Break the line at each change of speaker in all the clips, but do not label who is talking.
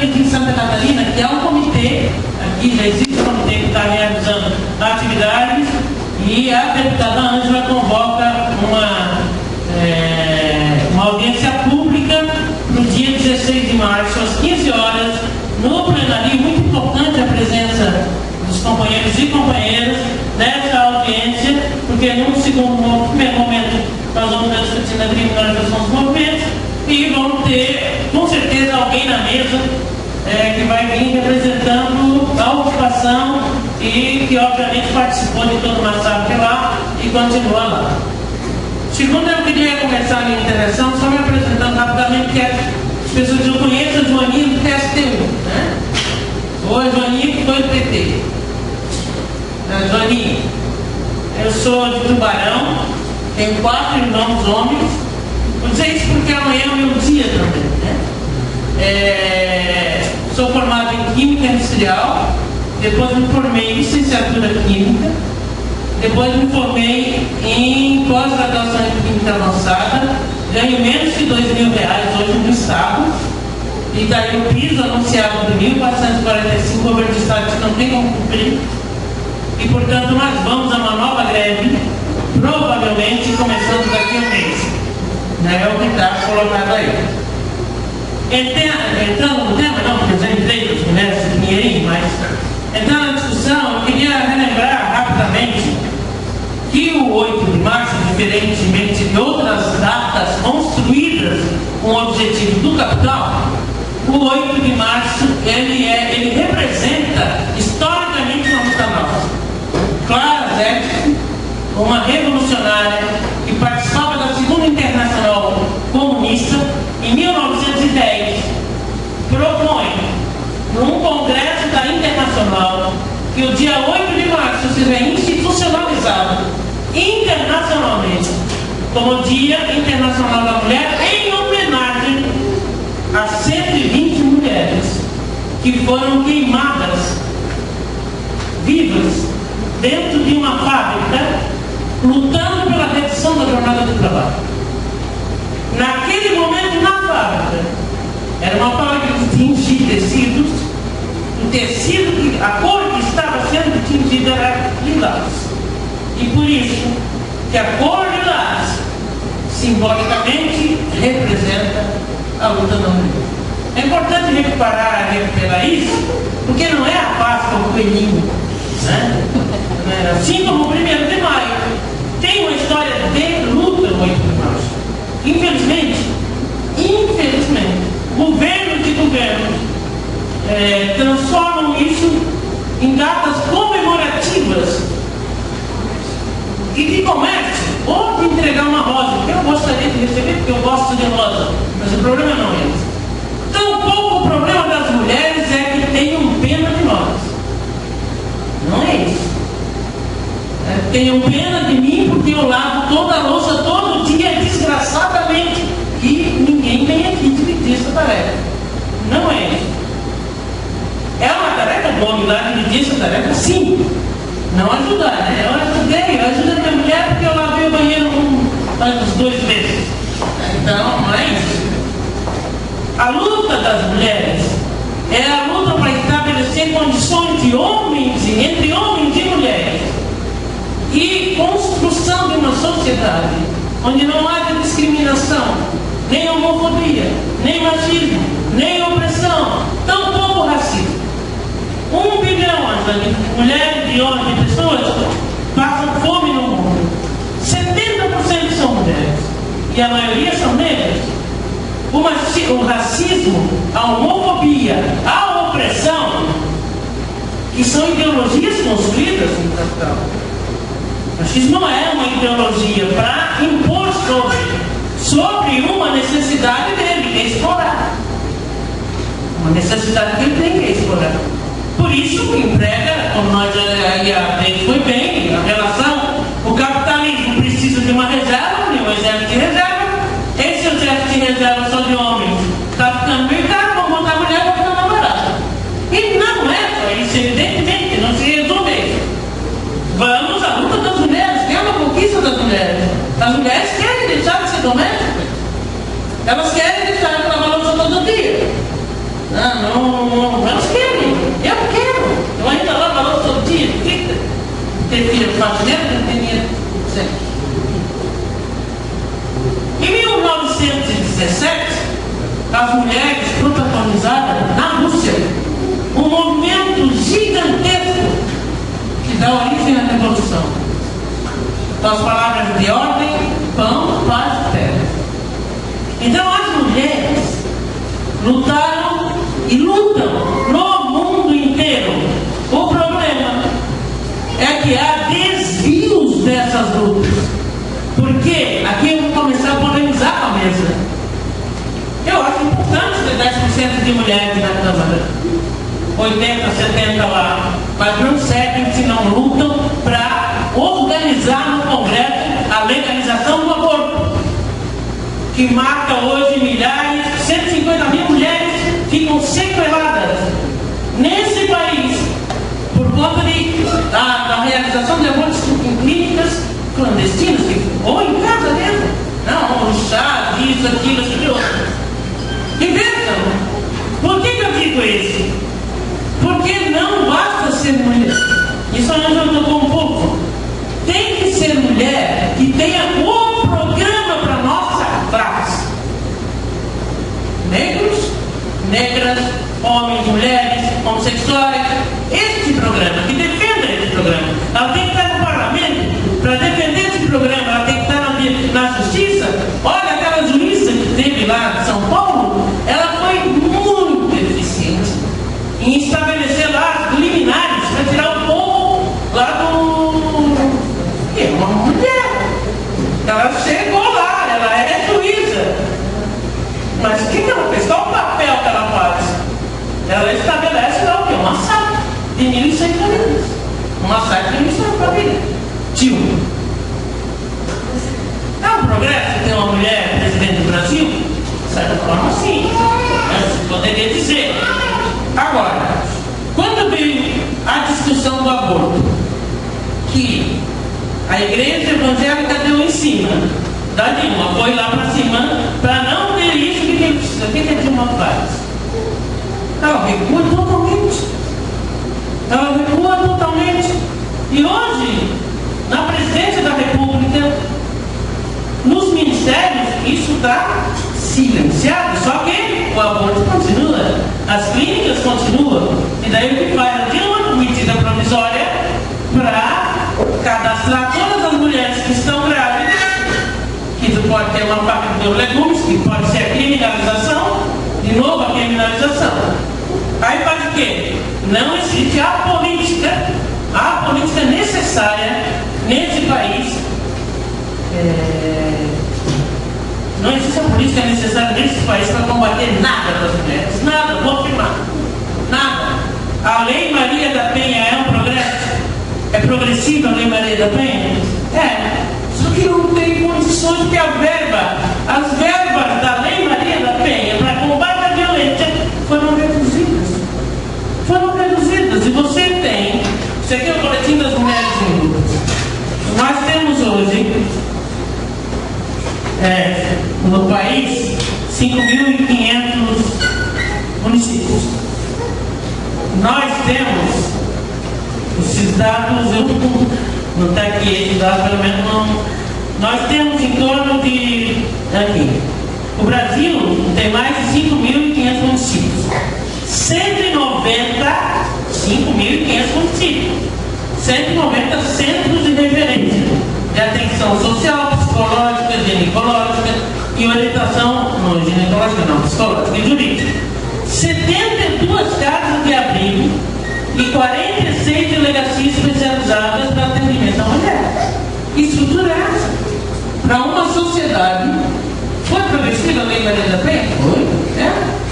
aqui em Santa Catarina, que há um comitê, aqui já existe um comitê que está realizando atividades, e a deputada Ângela convoca uma audiência pública no dia 16 de março, às 15 horas, no plenário. Muito importante a presença dos companheiros e companheiras nessa audiência, porque num primeiro momento nós vamos estar discutindo a criminalização dos movimentos e vamos ter com certeza alguém na mesa que vai vir representando a ocupação e que obviamente participou de todo o massacre lá e continua lá. Segundo, eu queria começar a minha intervenção só me apresentando rapidamente, que as pessoas que eu conheço, a Joaninha do PSTU, né? Ou a Joaninha que foi do PT. Joaninha, eu sou de Tubarão, tenho 4 irmãos homens. Vou dizer isso porque amanhã é o meu dia também, né? Sou formado em Química Industrial, depois me formei em Licenciatura Química, depois me formei em pós-graduação em Química Avançada, ganho menos de R$2.000 hoje no Estado, e daí o piso anunciado de 1.445, o governo do Estado que não tem como cumprir, e portanto nós vamos a uma nova greve, provavelmente começando daqui a um mês. É o que está colocado aí. Entrando no tema, não, porque eu já entrei das mulheres de Pinheirinho, mas entrando na discussão, eu queria relembrar rapidamente que o 8 de março, diferentemente de outras datas construídas com o objetivo do capital, o 8 de março ele representa historicamente uma luta nossa. Clara Zetkin, uma revolucionária que participava da Segunda Internacional Comunista, em 1910, propõe num congresso da Internacional que o dia 8 de março seja institucionalizado internacionalmente como Dia Internacional da Mulher, em homenagem a 120 mulheres que foram queimadas vivas dentro de uma fábrica, lutando pela redução da jornada do trabalho. Naquele momento, na fábrica, era uma fábrica de tingir tecidos, o tecido, a cor que estava sendo tingida era lilás. E por isso que a cor lilás, simbolicamente, representa a luta da mulher. É importante recuperar isso, porque não é a Páscoa o coelhinho, né? Assim como o 1º de maio tem uma história de luta no 8 de março. Infelizmente, governos e governos transformam isso em datas comemorativas e de comércio, ou de entregar uma rosa, que eu gostaria de receber, porque eu gosto de rosa, mas o problema não é esse. Tampouco o problema das mulheres é que tenham pena de nós. Não é isso. Tenham pena de mim porque eu lavo toda a louça todo dia, desgraçadamente, e ninguém vem aqui dividir essa tarefa. Não é isso. É uma tarefa boa, me lá dividir essa tarefa, sim. Não ajudar, né? Eu ajudo a minha mulher porque eu lavei o banheiro uns 2 meses. Então, não é isso. A luta das mulheres é a luta para estabelecer condições de homens, entre homens e mulheres, e construção de uma sociedade onde não haja discriminação, nem homofobia, nem machismo, nem opressão, tampouco racismo. 1 bilhão de mulheres, de homens, de pessoas passam fome no mundo. 70% são mulheres e a maioria são negras. O racismo, a homofobia, a opressão, que são ideologias construídas no capital. O machismo não é uma ideologia para impor sobre uma necessidade dele, que é explorar. Uma necessidade que ele tem, que é explorar. Por isso que emprega, como nós aí a gente foi bem, a relação, o capitalismo precisa de uma reserva, de um exército de reserva. Esse exército de reserva só de homens está ficando meio caro, vamos botar a mulher para ficar mais barata. E não é só isso, evidentemente, não se resume isso. Vamos à luta das mulheres, que é uma conquista das mulheres. As mulheres querem deixar de ser domésticas. Elas querem deixar de lavar louça todo dia. Não ter filho faxineiro, tinha sexo. Em 1917, as mulheres protagonizaram na Rússia um movimento gigantesco que dá origem à Revolução. Com as palavras de ordem, pão, paz e terra. Então as mulheres lutaram e lutam no mundo inteiro. O problema é que há desvios dessas lutas. Porque aqui eu vou começar a polemizar com a mesa. Eu acho importante ter 10% de mulheres na Câmara, 80, 70 lá, mas não servem se não lutam para organizar no Congresso a legalização do aborto, que mata hoje milhares, 150 mil mulheres ficam sequeladas nesse país por conta da realização de abortos em clínicas clandestinas, ou em casa mesmo. Não, chá, isso, aquilo, outro. E vejam, por que eu digo isso? Porque não basta ser mulher. Isso é onde eu estou com um pouco. Tem que ser mulher que tenha o programa para nossa classe. Negros, negras, homens, mulheres, homossexuais. Este programa, que defenda esse programa. Ela tem que estar no parlamento para defender esse programa. Ela tem que estar na justiça. Olha aquela juíza que teve lá em São Paulo, ela foi muito eficiente em estabelecer lá as liminares para tirar o povo lá do... É uma mulher. Ela chegou lá, ela é juíza. Mas o que ela fez? Qual o papel que ela faz? Ela estabelece lá o quê? Um massacre de 1.100 famílias. Um massacre de 1.100 famílias. Tio. É um progresso ter uma mulher presidente do Brasil? De certa forma, sim. Eu poderia dizer. Agora, quando veio a discussão do aborto, que a igreja evangélica deu em cima da Dilma, foi lá para cima para não ter isso, o que a Dilma faz? Ela recua totalmente. Ela recua totalmente. E hoje, na presidência da República, nos ministérios, isso está silenciado, só que o aborto continua, as clínicas continuam, e daí o que faz? Tem uma medida provisória para cadastrar todas as mulheres que estão grávidas, que pode ter uma faca de legumes, que pode ser a criminalização, de novo a criminalização. Aí faz o quê? Não existe a política necessária nesse país. Não existe a política necessária nesse país para combater nada das mulheres. Nada, vou afirmar. Nada. A Lei Maria da Penha é um progresso? É progressiva a Lei Maria da Penha? É. Só que não tem condições, porque as verbas da Lei Maria da Penha para combate à violência foram reduzidas. E você tem, isso aqui é o boletim das mulheres em lutas. Nós temos hoje, no país, 5.500 municípios. Nós temos, esses dados, não está aqui, esses dados pelo menos não. Nós temos em torno de, aqui, o Brasil tem mais de 5.500 municípios. 5.500 municípios. 190 centros de referência de atenção social, psicológica, ginecológica e orientação, não ginecológica não, psicológica e jurídica. 72 casas de abrigo e 46 delegacias especializadas para atendimento à mulher. Estrutura essa. Para uma sociedade, foi progressiva a Lei Maria da Penha? Foi,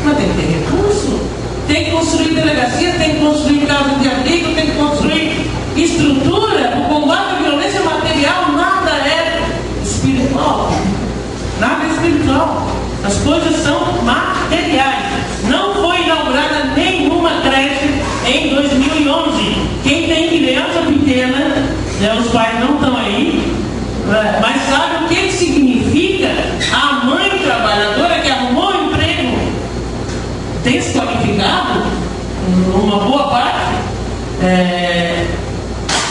mas tem que ter recurso. Tem que construir delegacia, tem que construir casa de abrigo, tem que construir estrutura. O combate à violência material nada é espiritual. Nada é espiritual. As coisas são materiais. Não foi inaugurada nenhuma creche em 2011. Quem tem criança pequena, os pais não estão aí, mas sabe o que significa a mãe trabalhadora que arrumou um emprego desqualificado, uma boa parte,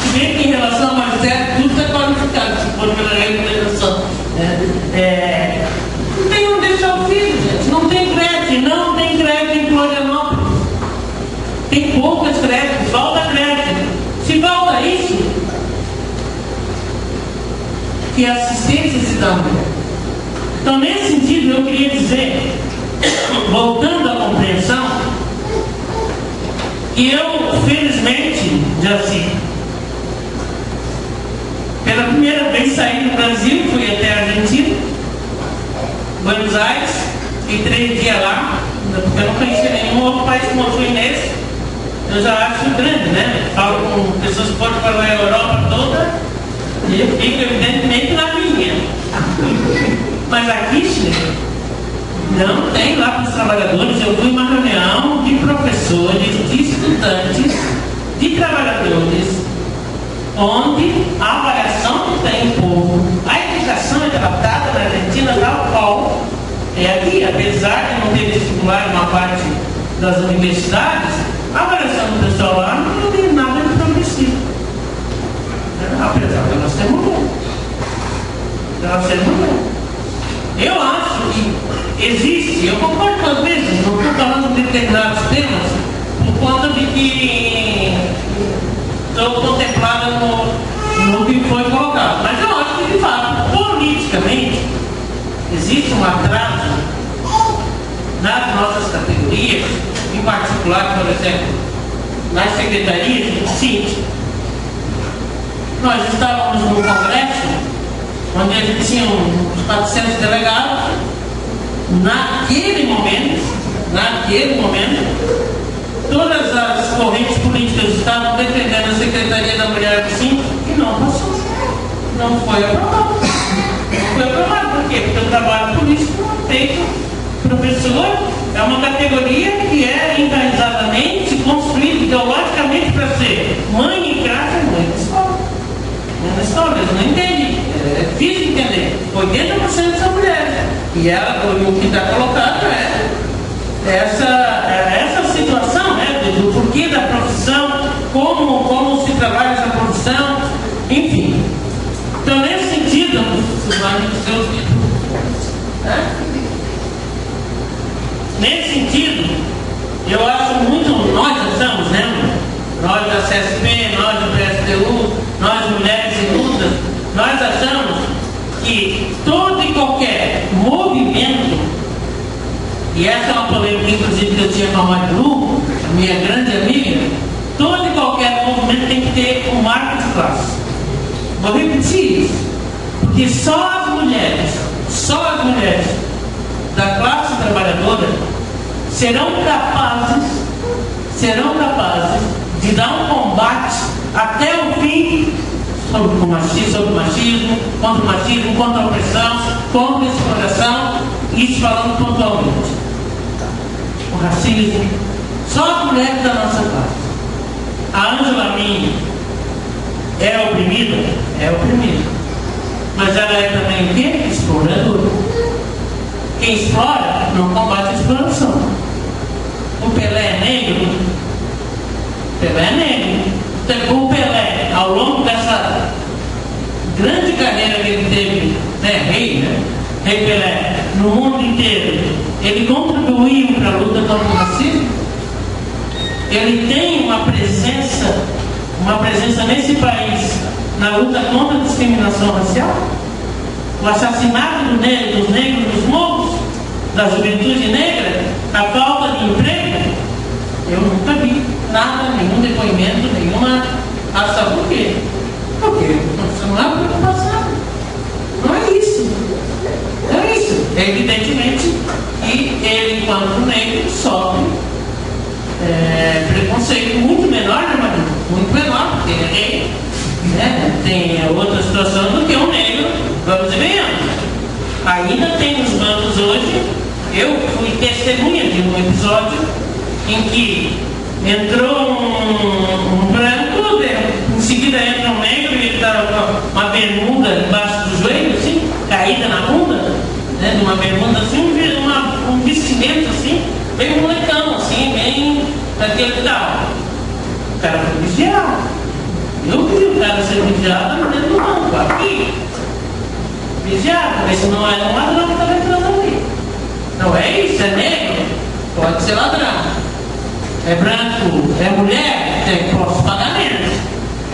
se bem que em relação que assistência se dá à mulher. Então, nesse sentido, eu queria dizer, voltando à compreensão, que eu, felizmente, Jaci, pela primeira vez saí do Brasil, fui até a Argentina, Buenos Aires, fiquei 3 dias lá, porque eu não conhecia nenhum outro país como eu fui nesse. Eu já acho grande, né? Falo com pessoas que foram para a Europa toda e eu fico evidentemente na minha. Mas aqui, Chile, não tem lá para os trabalhadores. Eu fui em uma reunião de professores, de estudantes, de trabalhadores, onde a avaliação que tem o povo, a educação é tratada na Argentina tal qual é aqui, apesar de não ter vestibular em uma parte das universidades, a avaliação do pessoal lá não tem nada de progressivo. Apesar de nós ser mulher. Eu acho que existe, eu concordo com as vezes, não estou falando de determinados temas, por conta de que estou contemplado no que foi colocado. Mas eu acho que, de fato, politicamente, existe um atraso nas nossas categorias, em particular, por exemplo, nas secretarias. Sim, nós estávamos no Congresso, onde a gente tinha uns 400 delegados. Naquele momento, todas as correntes políticas estavam defendendo a Secretaria da Mulher do Sim, e não passou. Não foi aprovado. Por quê? Porque o trabalho político não é feito. Professor é uma categoria que é enraizadamente construída ideologicamente para ser mãe em casa e mãe de escola. Mãe de escola, eles não entendem. É difícil de entender. 80% são mulheres. E o que está colocado é essa situação, né, do porquê da profissão, como se trabalha essa profissão, enfim. Então, nesse sentido, nesse sentido, eu acho muito, nós achamos, né, nós da CSP, nós do PSTU, nós mulheres em luta, nós achamos que todo e qualquer movimento, e essa é uma polêmica, inclusive, que eu tinha com a Marilu, a minha grande amiga, todo e qualquer movimento tem que ter um marco de classe. Vou repetir isso, porque só as mulheres da classe trabalhadora serão capazes de dar um combate até o fim sobre o machismo, contra a opressão, contra a exploração, isso falando pontualmente. O racismo, só as mulheres da nossa classe. A Ângela Minha é oprimida? É oprimida. Mas ela é também o quê? Exploradora. Quem explora não combate a exploração. O Pelé é negro? Pelé é negro. Então, o Pelé, ao longo dessa grande carreira que ele teve, né, Rei Pelé, no mundo inteiro, ele contribuiu para a luta contra o racismo. Ele tem uma presença nesse país na luta contra a discriminação racial, o assassinato dos negros nos morros, da juventude negra, a falta de emprego. Eu nunca vi nada, nenhum depoimento, nenhuma. Sabe por quê? Porque isso não é preocupação. Não é isso. Não é isso. Evidentemente que ele, enquanto negro, sofre preconceito muito menor, né, Maria? Muito menor, porque ele é negro, né? Tem outra situação do que um negro, vamos e venhamos. Ainda tem nos bancos hoje. Eu fui testemunha de um episódio em que entrou um branco, em seguida entra um negro e ele estava com uma bermuda embaixo do joelho, assim, caída na bunda, né, de uma bermuda assim, um vestimento assim, bem molecão, assim, bem daquele que tal. O cara foi vigiado. Eu vi o cara ser vigiado dentro do banco, aqui. Vigiado, esse não é um ladrão que estava entrando ali. Não é isso, é negro, pode ser ladrão. É branco, é mulher, tem posso pagar menos.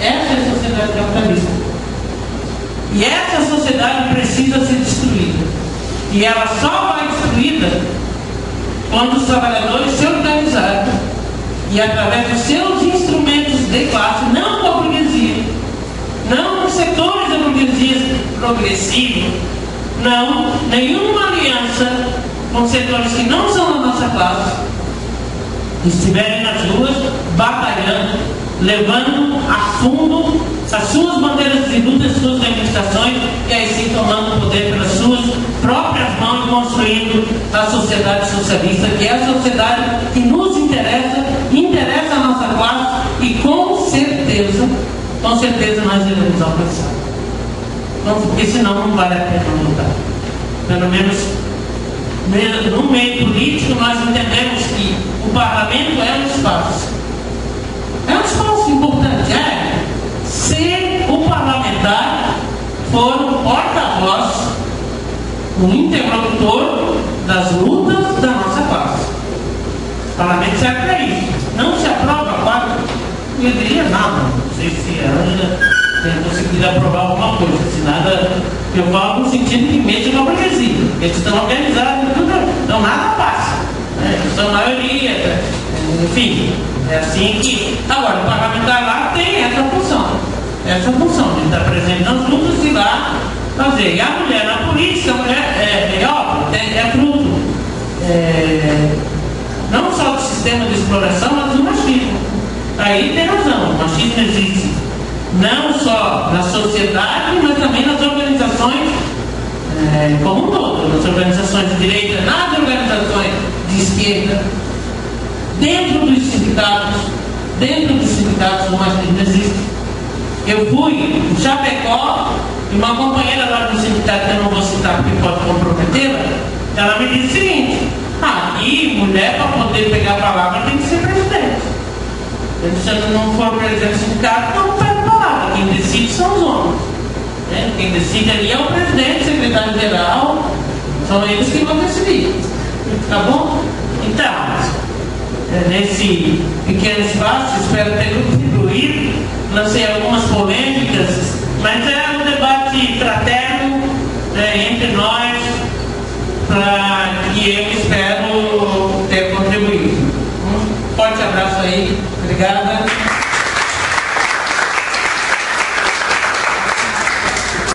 Essa é a sociedade capitalista. E essa sociedade precisa ser destruída. E ela só vai destruída quando os trabalhadores se organizarem e através dos seus instrumentos de classe, não com a burguesia, não com setores da burguesia progressiva, não, nenhuma aliança com setores que não são da nossa classe, estiverem nas ruas batalhando, levando a fundo as suas bandeiras de luta, as suas reivindicações, e aí sim tomando o poder pelas suas próprias mãos, construindo a sociedade socialista, que é a sociedade que nos interessa a nossa classe, e com certeza nós devemos alcançar. Porque senão não vale a pena lutar. Pelo menos no meio político nós entendemos que o parlamento é um espaço. É um espaço importante, se o parlamentar for o porta-voz, o interlocutor das lutas da nossa classe. O parlamento serve para isso. Não se aprova, claro, eu diria nada. Não sei se a Ângela tem conseguido aprovar alguma coisa, se nada, eu falo no sentido que mexe com a burguesia. Eles estão organizados, então nada passa. Eles são maioria, enfim, é assim que. Agora, o parlamentar lá tem essa função de estar presente nas lutas e lá fazer. E a mulher na política, a mulher é fruto não só do sistema de exploração, mas do machismo. Aí tem razão, o machismo existe não só na sociedade, mas também nas organizações como um todo, nas organizações de direita, nas organizações de esquerda, dentro dos sindicatos o machismo existe. Eu fui em Chapecó e uma companheira lá do sindicato, que eu não vou citar porque pode comprometê-la, ela me disse o seguinte: aqui, mulher, para poder pegar a palavra, tem que ser presidente. Se eu não for presidente do sindicato, não pega a palavra. Quem decide são os homens. Quem decide ali é o presidente, secretário-geral, são eles que vão decidir. Tá bom? Então, nesse pequeno espaço, espero ter contribuído, lancei algumas polêmicas, mas é um debate fraterno entre nós, para que eu espero ter contribuído. Um forte abraço aí, obrigada.